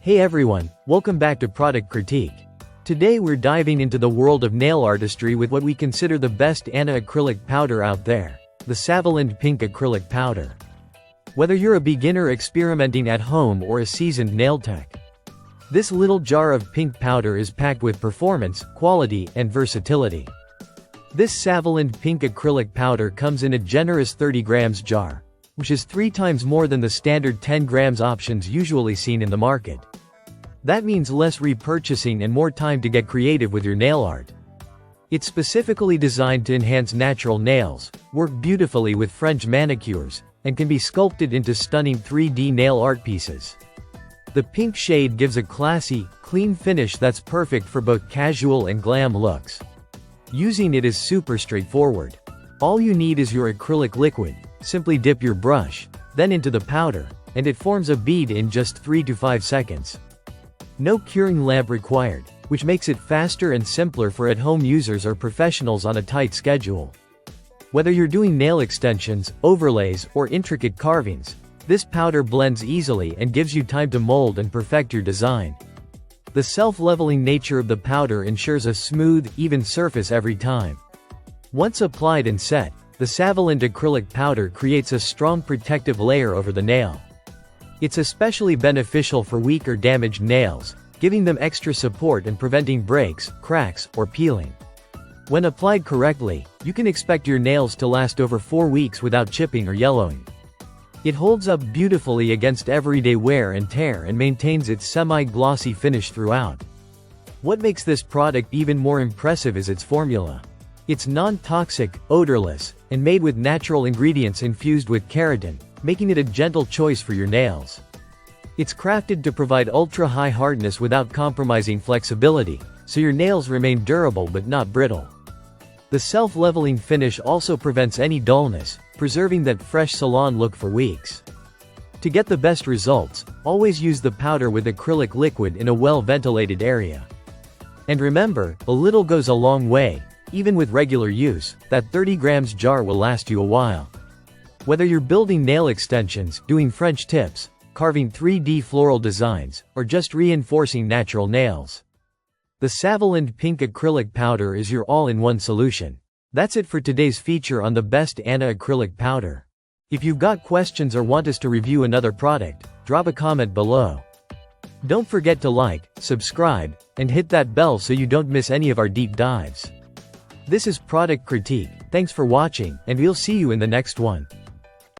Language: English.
Hey everyone, welcome back to Product Critique. Today we're diving into the world of nail artistry with what we consider the best Ana Acrylic Powder out there, the Saviland Pink Acrylic Powder. Whether you're a beginner experimenting at home or a seasoned nail tech, this little jar of pink powder is packed with performance, quality, and versatility. This Saviland Pink Acrylic Powder comes in a generous 30 grams jar, which is 3 times more than the standard 10 grams options usually seen in the market. That means less repurchasing and more time to get creative with your nail art. It's specifically designed to enhance natural nails, work beautifully with French manicures, and can be sculpted into stunning 3D nail art pieces. The pink shade gives a classy, clean finish that's perfect for both casual and glam looks. Using it is super straightforward. All you need is your acrylic liquid. Simply dip your brush, then into the powder, and it forms a bead in just 3 to 5 seconds. No curing lamp required, which makes it faster and simpler for at-home users or professionals on a tight schedule. Whether you're doing nail extensions, overlays, or intricate carvings, this powder blends easily and gives you time to mold and perfect your design. The self-leveling nature of the powder ensures a smooth, even surface every time. Once applied and set, the Saviland acrylic powder creates a strong protective layer over the nail. It's especially beneficial for weak or damaged nails, giving them extra support and preventing breaks, cracks, or peeling. When applied correctly, you can expect your nails to last over 4 weeks without chipping or yellowing. It holds up beautifully against everyday wear and tear and maintains its semi-glossy finish throughout. What makes this product even more impressive is its formula. It's non-toxic, odorless, and made with natural ingredients infused with keratin, making it a gentle choice for your nails. It's crafted to provide ultra-high hardness without compromising flexibility, so your nails remain durable but not brittle. The self-leveling finish also prevents any dullness, preserving that fresh salon look for weeks. To get the best results, always use the powder with acrylic liquid in a well-ventilated area. And remember, a little goes a long way. Even with regular use, that 30 grams jar will last you a while. Whether you're building nail extensions, doing French tips, carving 3D floral designs, or just reinforcing natural nails, the Saviland Pink Acrylic Powder is your all-in-one solution. That's it for today's feature on the best Ana Acrylic Powder. If you've got questions or want us to review another product, drop a comment below. Don't forget to like, subscribe, and hit that bell so you don't miss any of our deep dives. This is Product Critique. Thanks for watching, and we'll see you in the next one.